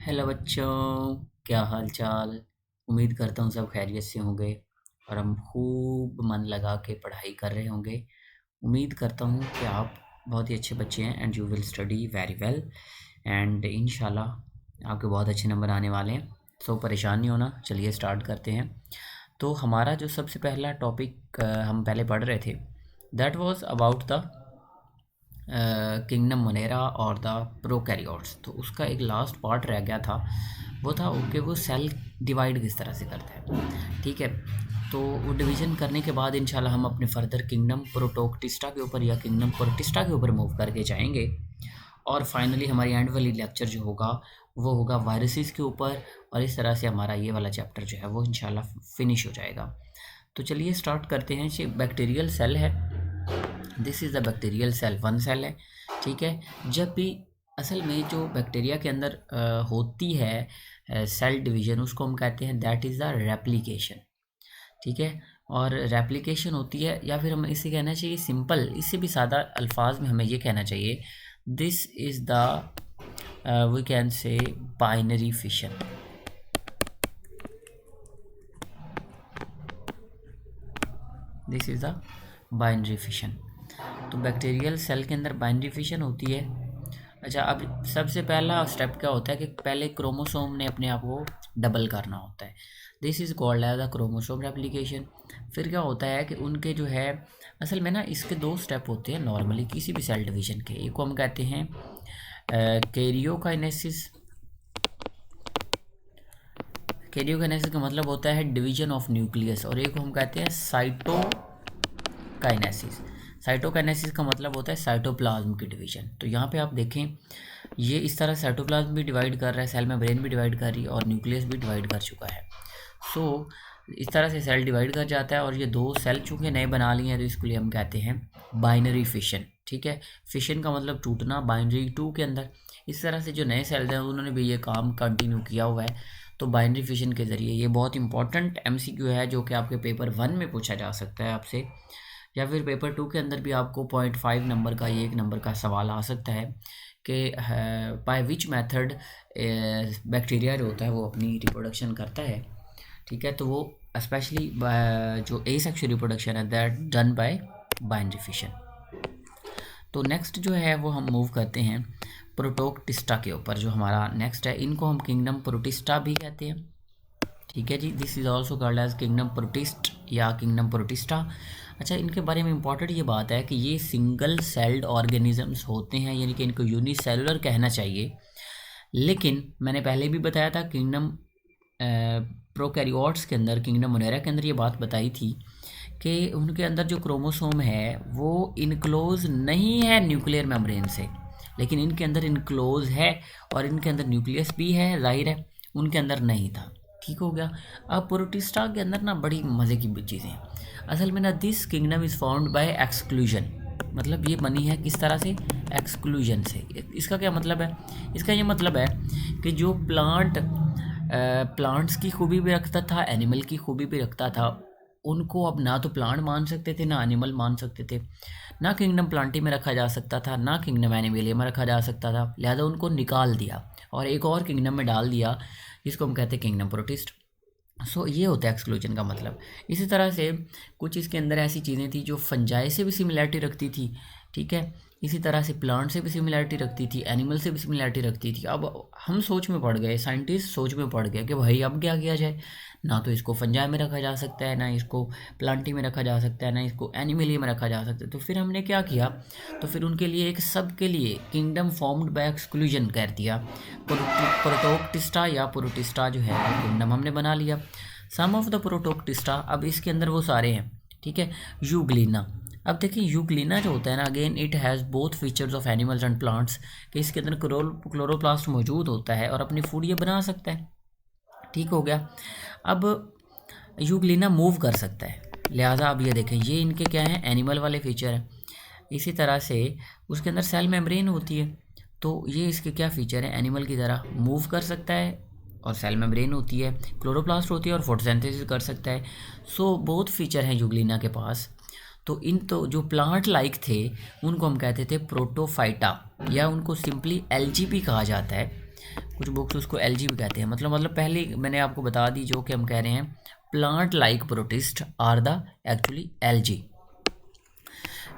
Hello बच्चों, क्या हाल चाल। उम्मीद करता हूँ सब खैरियत से होंगे और हम खूब मन लगा के पढ़ाई कर रहे होंगे। उम्मीद करता हूँ कि आप बहुत ही अच्छे बच्चे हैं and you will study very well and इंशाल्लाह आपके बहुत अच्छे नंबर आने वाले हैं। सो परेशान नहीं होना, चलिए स्टार्ट करते हैं। तो हमारा जो सबसे पहला टॉपिक हम पहले पढ़ रहे थे that was about the kingdom Monera और द प्रोकैरियोट्स। तो उसका एक लास्ट पार्ट रह गया था, वो था कि वो सेल डिवाइड किस तरह से करता है। ठीक है, तो वो डिवीज़न करने के बाद इंशाल्लाह हम अपने फर्दर किंगडम प्रोटोक्टिस्टा के ऊपर या किंगडम प्रोटिस्टा के ऊपर मूव करके जाएंगे। और फाइनली हमारी एंड वाली लेक्चर जो होगा वो होगा वायरसेस के ऊपर, और इस तरह से हमारा ये वाला चैप्टर जो है वो इंशाल्लाह फिनिश हो जाएगा। तो चलिए स्टार्ट करते हैं। ये बैक्टीरियल सेल है, this is the bacterial cell, one cell है। ठीक है, जब भी असल में जो बैक्टीरिया के अंदर होती है सेल डिवीजन, उसको हम कहते हैं दैट इज़ द रेप्लिकेशन। ठीक है, और रेप्लिकेशन होती है, या फिर हमें इसे कहना चाहिए सिंपल, इससे भी सादा अल्फाज में हमें ये कहना चाहिए this is the we can say binary fission. This is the binary fission. तो बैक्टीरियल सेल के अंदर बाइनरी फिशन होती है। अच्छा, अब सबसे पहला स्टेप क्या होता है कि पहले क्रोमोसोम ने अपने आप को डबल करना होता है। This is called as the chromosome replication. फिर क्या होता है कि उनके जो है असल में ना इसके दो स्टेप होते हैं नॉर्मली किसी भी सेल डिवीजन के। एक को हम कहते हैं कैरियोकाइनेसिस। कैरियोकाइनेसिस का मतलब होता है डिवीजन ऑफ न्यूक्लियस, और एक को हम कहते हैं साइटोकाइनेसिस। साइटोकाइनेसिस का मतलब होता है साइटोप्लाज्म की डिवीजन। तो यहाँ पे आप देखें, ये इस तरह साइटोप्लाज्म भी डिवाइड कर रहा है, सेल मेम्ब्रेन भी डिवाइड कर रही है और न्यूक्लियस भी डिवाइड कर चुका है। सो इस तरह से सेल डिवाइड कर जाता है, और ये दो सेल चूँकि नए बना लिए हैं तो इसके लिए हम कहते हैं बाइनरी फिशन। ठीक है, फिशन का मतलब टूटना, बाइनरी टू के अंदर। इस तरह से जो नए सेल्स हैं उन्होंने भी ये काम कंटिन्यू किया हुआ है, तो बाइनरी फिशन के ज़रिए। ये बहुत इंपॉर्टेंट एमसीक्यू है जो कि आपके पेपर 1 में पूछा जा सकता है आपसे, या फिर पेपर 2 के अंदर भी आपको 0.5 नंबर का, ये 1 नंबर का सवाल आ सकता है कि बाय विच मेथड बैक्टीरिया जो होता है वो अपनी रिप्रोडक्शन करता है। ठीक है, तो वो स्पेशली जो एसेक्सुअल रिप्रोडक्शन है that done by binary fission. तो नेक्स्ट जो है वो हम मूव करते हैं प्रोटोक्टिस्टा के ऊपर, जो हमारा नेक्स्ट है। इनको हम किंगडम प्रोटिस्टा भी कहते हैं। ठीक है जी, this is also called as kingdom protist या किंगडम प्रोटिस्टा। अच्छा, इनके बारे में इंपॉर्टेंट ये बात है कि ये सिंगल सेल्ड ऑर्गेनिजम्स होते हैं, यानी कि इनको यूनिसेलुलर कहना चाहिए। लेकिन मैंने पहले भी बताया था किंगडम प्रोकैरियोट्स के अंदर, किंगडम मोनेरा के अंदर ये बात बताई थी कि उनके अंदर जो क्रोमोसोम है वो इनक्लोज नहीं है न्यूक्लियर मेम्ब्रेन से, लेकिन इनके अंदर इनक्लोज है, और इनके अंदर न्यूक्लियस भी है, जाहिर है उनके अंदर नहीं था। ठीक हो गया। अब प्रोटिस्टा के अंदर ना बड़ी मज़े की चीज़ें हैं असल में ना। This kingdom is found by exclusion, मतलब ये बनी है किस तरह से, एक्सक्लूजन से। इसका क्या मतलब है, इसका ये मतलब है कि जो प्लांट्स की खूबी भी रखता था, एनिमल की खूबी भी रखता था, उनको अब ना तो प्लांट मान सकते थे ना एनिमल मान सकते थे, ना किंगडम प्लांटी में रखा जा सकता था ना किंगडम एनिमलिया में रखा जा सकता था। लिहाजा उनको निकाल दिया और एक और किंगडम में डाल दिया, जिसको हम कहते हैं किंगडम प्रोटिस्ट। सो ये होता है एक्सक्लूजन का मतलब। इसी तरह से कुछ इसके अंदर ऐसी चीज़ें थी जो फंजाई से भी सिमिलैरिटी रखती थी। ठीक है, इसी तरह से प्लांट से भी सिमिलैरिटी रखती थी, एनिमल से भी सिमिलैरिटी रखती थी। अब हम सोच में पड़ गए, साइंटिस्ट सोच में पड़ गए कि भाई अब क्या किया जाए। ना तो इसको फंजाई में रखा जा सकता है, ना इसको प्लांटी में रखा जा सकता है, ना इसको एनिमलिया में रखा जा सकता है। तो फिर हमने क्या किया, तो फिर उनके लिए एक सब के लिए किंगडम फॉर्म्ड बाय एक्सक्लूजन कर दिया। प्रोटोक्टिस्टा या प्रोटिस्टा जो है किंगडम हमने बना लिया। सम ऑफ द प्रोटोक्टिस्टा, अब इसके अंदर वो सारे हैं। ठीक है, यूग्लिना। अब देखिए यूग्लिना जो होता है ना, again it has both features of animals and plants, कि इसके अंदर क्लोरोप्लास्ट मौजूद होता है और अपनी फूड ये बना सकता है। ठीक हो गया। अब यूग्लिना मूव कर सकता है, लिहाजा अब ये देखें, ये इनके क्या हैं, एनिमल वाले फीचर हैं। इसी तरह से उसके अंदर सेल मेम्ब्रेन होती है, तो ये इसके क्या फ़ीचर हैं, एनिमल की तरह मूव कर सकता है, और सेल मेम्ब्रेन होती है, क्लोरोप्लास्ट होती है और फोटोसिंथेसिस कर सकता है। सो बहुत फीचर हैं यूग्लिना के पास। तो इन तो जो प्लांट लाइक थे उनको हम कहते थे प्रोटोफाइटा, या उनको सिंपली एलजीपी कहा जाता है। कुछ बुक्स उसको एलजी भी कहते हैं। मतलब पहले मैंने आपको बता दी जो कि हम कह रहे हैं plant like protist are the actually algae.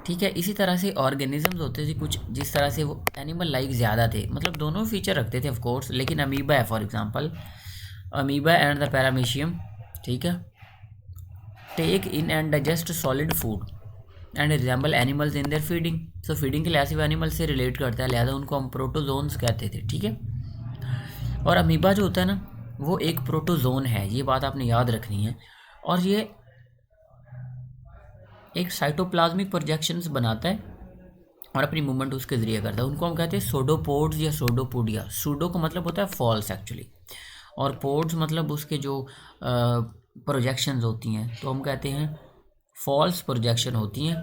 ठीक है, इसी तरह से ऑर्गेनिजम्स होते थे कुछ जिस तरह से वो एनिमल लाइक ज़्यादा थे, मतलब दोनों फीचर रखते थे ऑफ कोर्स, लेकिन अमीबा है for example, amoeba and the paramecium, ठीक है, take in and digest solid food and resemble animals in their feeding. So feeding के लिहाज से वो एनिमल से रिलेट करता है, लिहाजा उनको हम प्रोटोजोन्स कहते थे। ठीक है, और अमीबा जो होता है ना वो एक प्रोटोजोन है, ये बात आपने याद रखनी है। और ये एक साइटोप्लाज्मिक प्रोजेक्शंस बनाता है और अपनी मूवमेंट उसके ज़रिए करता है। उनको हम कहते हैं सोडोपोड्स या सोडोपोडिया। सूडो का मतलब होता है फॉल्स एक्चुअली, और पोड्स मतलब उसके जो प्रोजेक्शंस होती हैं तो हम कहते हैं फॉल्स प्रोजेक्शन होती हैं।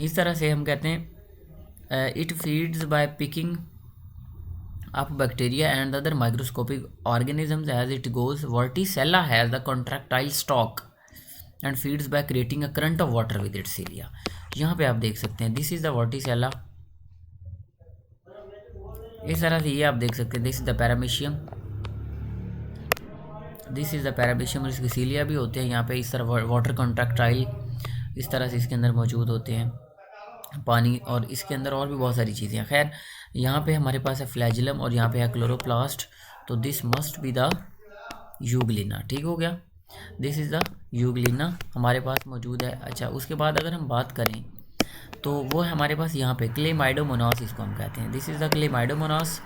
इस तरह से हम कहते हैं it feeds by picking up bacteria and other microscopic organisms as it goes. Vorticella has the contractile stalk and feeds by creating a current of water with its area. यहाँ पे आप देख सकते हैं दिस इज द वर्टिसेला, इस तरह से ये आप देख सकते हैं this is the paramecium, this is the paramecium, और इसके सीलिया भी होते हैं यहाँ पे इस तरह वाटर कॉन्ट्रैक्टाइल इस तरह से इसके अंदर मौजूद होते हैं पानी, और इसके अंदर और भी बहुत सारी चीज़ें हैं। खैर यहाँ पे हमारे पास है फ्लैजिलम और यहाँ पे है क्लोरोप्लास्ट, तो this must be the Euglena. ठीक हो गया, दिस इज़ द यूग्लिना हमारे पास मौजूद है। अच्छा, उसके बाद अगर हम बात करें तो वो है हमारे पास यहाँ पे क्लेमाइडोमोनास, इसको हम कहते हैं, दिस इज़ द क्लेमाइडोमोनास।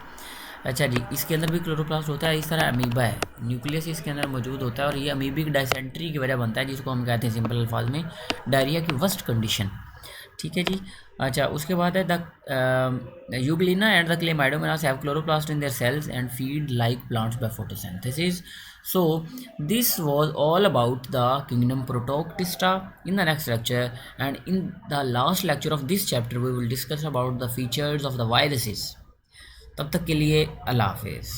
अच्छा जी, इसके अंदर भी क्लोरोप्लास्ट होता है, इस तरह अमीबा है, न्यूक्लियस इसके अंदर मौजूद होता है, और ये अमीबिक डायसेंट्री की वजह बनता है जिसको हम कहते हैं सिंपल अल्फाज में डायरिया की वर्स्ट कंडीशन। ठीक है जी। अच्छा, उसके बाद है the euglena and the chlamydomonas have chloroplast in their cells and feed like plants by photosynthesis. So this was all about the kingdom Protoctista. In the next lecture and in the last lecture of this chapter we will discuss about the features of the viruses. तब तक के लिए अल्लाह हाफिज़।